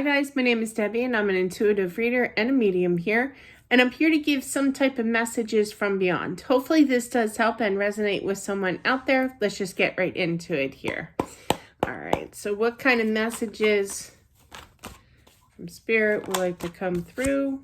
Hi guys, my name is Debbie and I'm an intuitive reader and a medium here, and I'm here to give some type of messages from beyond. Hopefully this does help and resonate with someone out there. Let's just get right into it here. All right, so what kind of messages from Spirit would like to come through?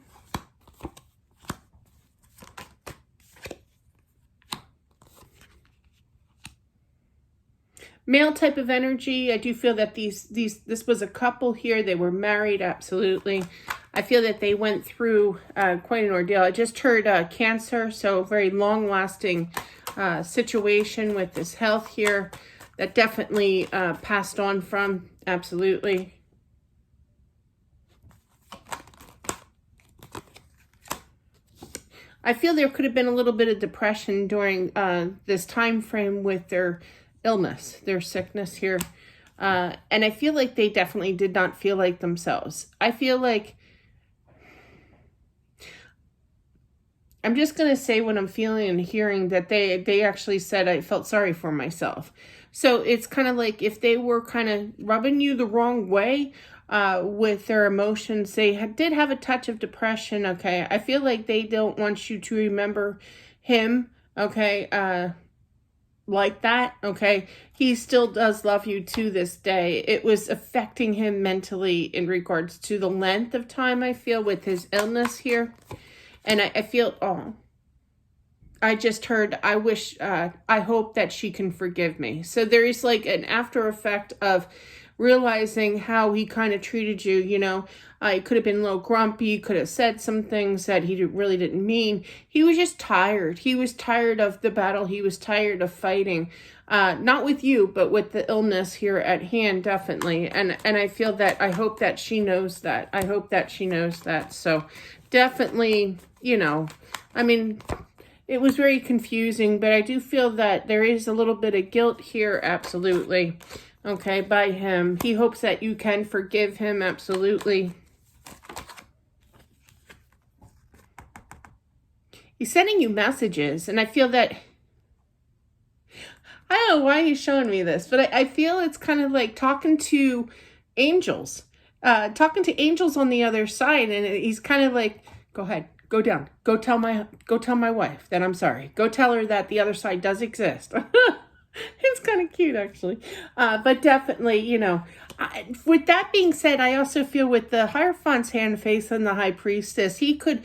Male type of energy. I do feel that this was a couple here. They were married, absolutely. I feel that they went through quite an ordeal. I just heard Cancer, so very long-lasting situation with this health here that definitely passed on from, absolutely. I feel there could have been a little bit of depression during this time frame with their illness, their sickness here. And I feel like they definitely did not feel like themselves. I feel like, I'm just going to say what I'm feeling and hearing, that they actually said, I felt sorry for myself. So it's kind of like if they were kind of rubbing you the wrong way with their emotions, they did have a touch of depression, okay? I feel like they don't want you to remember him, okay? Like that, okay? He still does love you to this day. It was affecting him mentally in regards to the length of time, I feel, with his illness here. And I feel, I just heard, I wish, I hope that she can forgive me. So there is like an after effect of realizing how he kind of treated you, you know. He could have been a little grumpy, could have said some things that he really didn't mean. He was just tired. He was tired of the battle. He was tired of fighting. Not with you, but with the illness here at hand, definitely. And I feel that, I hope that she knows that. I hope that she knows that. So definitely, you know, I mean, it was very confusing, but I do feel that there is a little bit of guilt here, absolutely. Okay, by him. He hopes that you can forgive him, absolutely. He's sending you messages, and I feel that, I don't know why he's showing me this, but I feel it's kind of like talking to angels. Talking to angels on the other side, and he's kind of like, go ahead, go down. Go tell my wife that I'm sorry. Go tell her that the other side does exist. It's kind of cute, actually. But definitely, you know, with that being said, I also feel with the Hierophant's hand face and the High Priestess, he could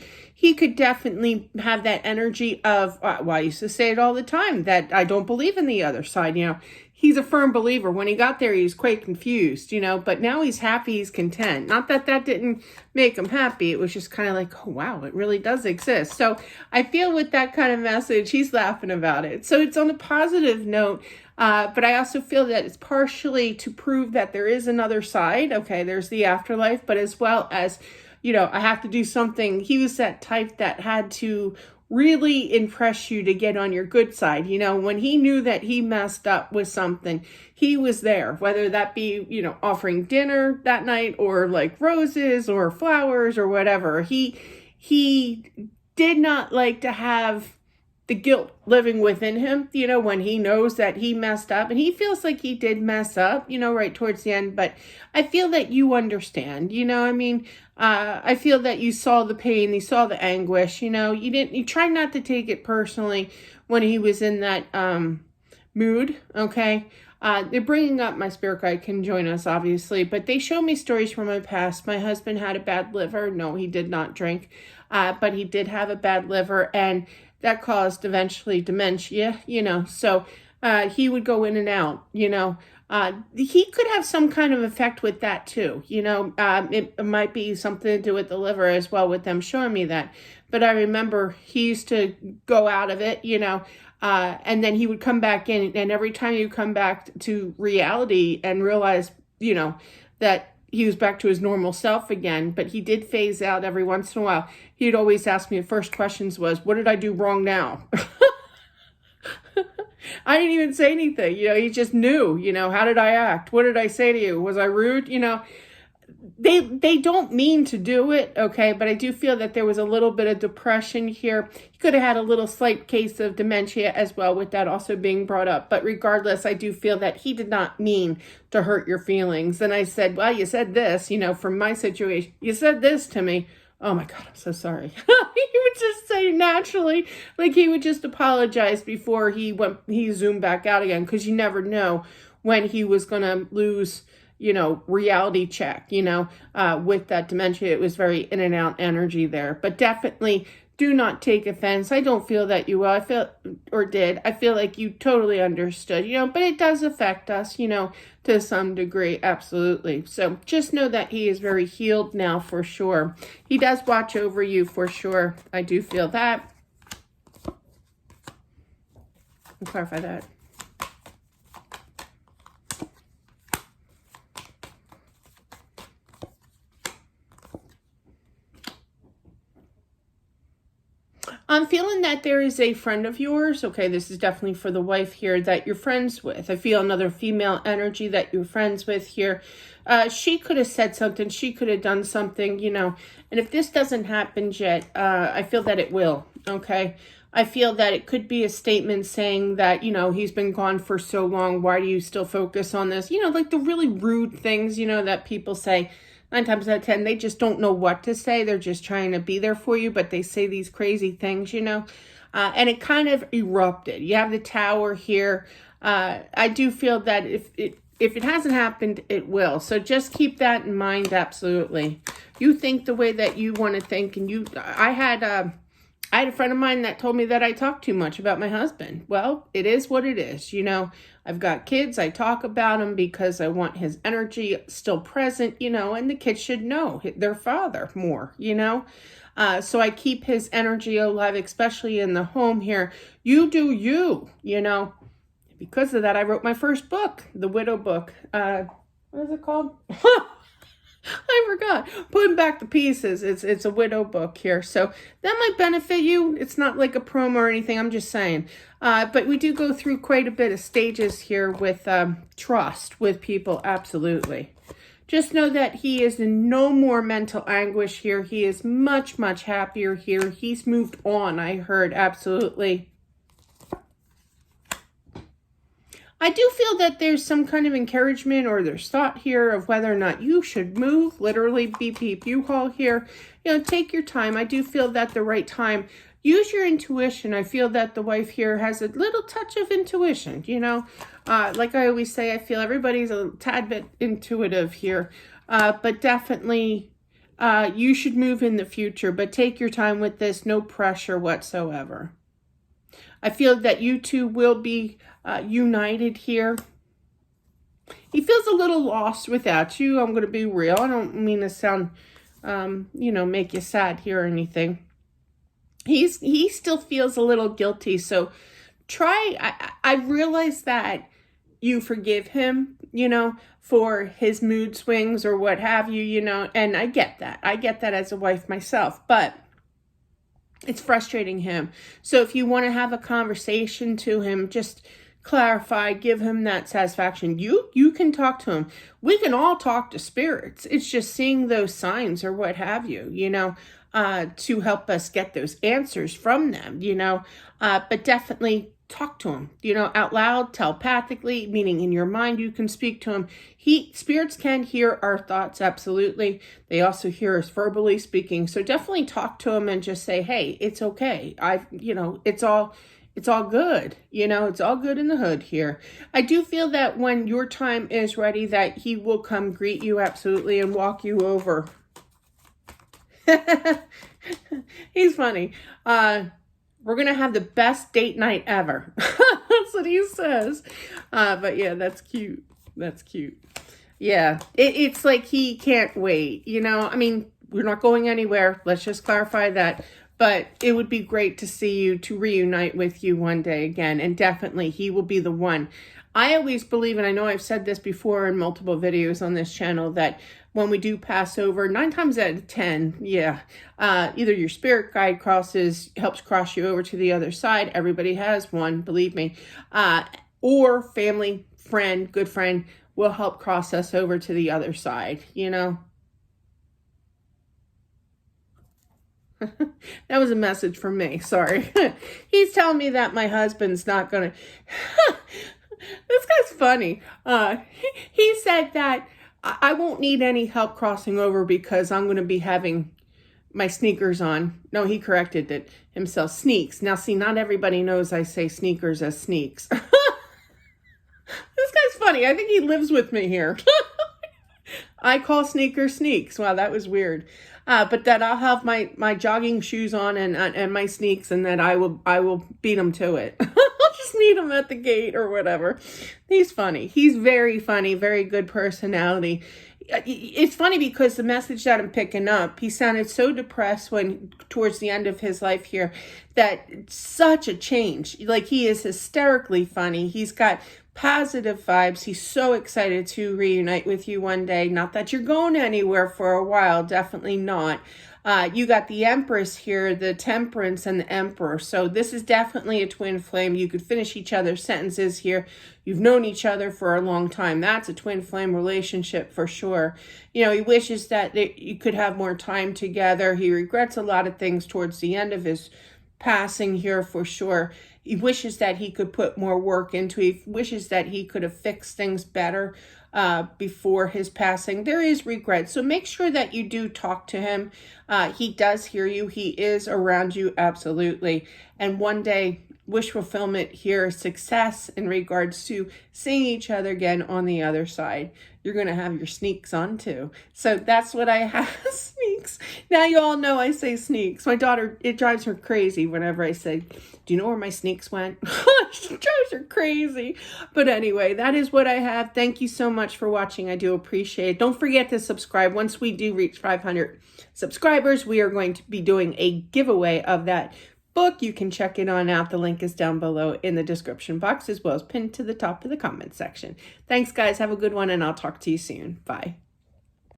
definitely have that energy of, well, I used to say it all the time, that I don't believe in the other side, you know. He's a firm believer. When he got there, he was quite confused, you know, but now he's happy, he's content. Not that that didn't make him happy. It was just kind of like, oh, wow, it really does exist. So I feel with that kind of message, he's laughing about it. So it's on a positive note, but I also feel that it's partially to prove that there is another side. Okay, there's the afterlife, but as well as, you know, I have to do something. He was that type that had to really impress you to get on your good side. You know, when he knew that he messed up with something, he was there, whether that be, you know, offering dinner that night or like roses or flowers or whatever. He did not like to have the guilt living within him, you know, when he knows that he messed up, and he feels like he did mess up, you know, right towards the end. But I feel that you understand, you know, I mean, I feel that you saw the pain, you saw the anguish, you know, you tried not to take it personally when he was in that mood, okay? They're bringing up, my spirit guide can join us, obviously, but they show me stories from my past. My husband had a bad liver. No, he did not drink, but he did have a bad liver, and that caused eventually dementia, you know, so he would go in and out, you know. He could have some kind of effect with that too, you know. It might be something to do with the liver as well, with them showing me that. But I remember he used to go out of it, you know, and then he would come back in, and every time you come back to reality and realize, you know, that he was back to his normal self again, but he did phase out every once in a while. He'd always ask me, the first questions was, what did I do wrong now? I didn't even say anything, you know, he just knew, you know, how did I act? What did I say to you? Was I rude? You know, they don't mean to do it, okay, but I do feel that there was a little bit of depression here. He could have had a little slight case of dementia as well, with that also being brought up. But regardless, I do feel that he did not mean to hurt your feelings. And I said, well, you said this, from my situation, you said this to me. Oh my God, I'm so sorry. He would just say naturally, like he would just apologize before he zoomed back out again, because you never know when he was going to lose reality check, with that dementia. It was very in and out energy there. But definitely do not take offense. I don't feel that you will. I feel like you totally understood, but it does affect us, to some degree. Absolutely. So just know that he is very healed now for sure. He does watch over you for sure. I do feel that. I'll clarify that. I'm feeling that there is a friend of yours, okay, this is definitely for the wife here, that you're friends with. I feel another female energy that you're friends with here. She could have said something, she could have done something, and if this doesn't happen yet, I feel that it will, okay? I feel that it could be a statement saying that, he's been gone for so long, why do you still focus on this? Like the really rude things, that people say. 9 times out of 10, they just don't know what to say. They're just trying to be there for you, but they say these crazy things, and it kind of erupted. You have the Tower here. I do feel that if it hasn't happened, it will. So just keep that in mind. Absolutely. You think the way that you want to think, and I had a friend of mine that told me that I talk too much about my husband. Well, it is what it is. I've got kids. I talk about him because I want his energy still present, and the kids should know their father more, so I keep his energy alive, especially in the home here. You do you, Because of that, I wrote my first book, the Widow book. What is it called? I forgot. Putting Back the Pieces. It's a widow book here. So that might benefit you. It's not like a promo or anything. I'm just saying. But we do go through quite a bit of stages here with trust with people. Absolutely. Just know that he is in no more mental anguish here. He is much, much happier here. He's moved on, I heard. Absolutely. I do feel that there's some kind of encouragement, or there's thought here of whether or not you should move. Literally, beep, beep, U-Haul here. Take your time. I do feel that the right time. Use your intuition. I feel that the wife here has a little touch of intuition, Like I always say, I feel everybody's a tad bit intuitive here. But definitely, you should move in the future. But take your time with this. No pressure whatsoever. I feel that you two will be united here. He feels a little lost without you. I'm going to be real. I don't mean to sound, make you sad here or anything. He still feels a little guilty. So I realize that you forgive him, for his mood swings or what have you, and I get that. I get that as a wife myself, but it's frustrating him. So if you want to have a conversation to him, just clarify, give him that satisfaction. You can talk to him. We can all talk to spirits. It's just seeing those signs or what have you, to help us get those answers from them, but definitely talk to him, out loud, telepathically, meaning in your mind, you can speak to him. Spirits can hear our thoughts. Absolutely. They also hear us verbally speaking. So definitely talk to him and just say, hey, it's okay. It's all good. It's all good in the hood here. I do feel that when your time is ready, that he will come greet you. Absolutely. And walk you over. He's funny. We're going to have the best date night ever. That's what he says. But yeah, that's cute. That's cute. Yeah, it's like he can't wait, I mean, we're not going anywhere. Let's just clarify that. But it would be great to see you, to reunite with you one day again. And definitely he will be the one. I always believe, and I know I've said this before in multiple videos on this channel, that when we do pass over, 9 times out of 10, either your spirit guide helps cross you over to the other side. Everybody has one, believe me. Or family, friend, good friend will help cross us over to the other side, That was a message from me. Sorry. He's telling me that my husband's not going to. This guy's funny. He said that I won't need any help crossing over because I'm going to be having my sneakers on. No, he corrected it himself. Sneaks. Now, see, not everybody knows I say sneakers as sneaks. This guy's funny. I think he lives with me here. I call sneakers sneaks. Wow, that was weird. But that I'll have my jogging shoes on and my sneaks, and that I will beat him to it. I'll just meet him at the gate or whatever. He's funny. He's very funny. Very good personality. It's funny because the message that I'm picking up, he sounded so depressed when towards the end of his life here, that such a change. Like, he is hysterically funny. He's got positive vibes. He's so excited to reunite with you one day. Not that you're going anywhere for a while. Definitely not. You got the Empress here, the Temperance, and the Emperor. So this is definitely a twin flame. You could finish each other's sentences here. You've known each other for a long time. That's a twin flame relationship for sure. You know, he wishes that you could have more time together. He regrets a lot of things towards the end of his passing here for sure. He wishes that he could put more work into it. He wishes that he could have fixed things better before his passing. There is regret. So make sure that you do talk to him. He does hear you. He is around you. Absolutely. And one day, wish fulfillment here, success in regards to seeing each other again on the other side. You're going to have your sneaks on too. So that's what I have. Sneaks. Now you all know I say sneaks. My daughter, it drives her crazy whenever I say, do you know where my sneaks went? She drives her crazy. But anyway, that is what I have. Thank you so much for watching. I do appreciate it. Don't forget to subscribe. Once we do reach 500 subscribers, we are going to be doing a giveaway of that book. You can check it on out. The link is down below in the description box, as well as pinned to the top of the comment section. Thanks, guys. Have a good one, and I'll talk to you soon. Bye.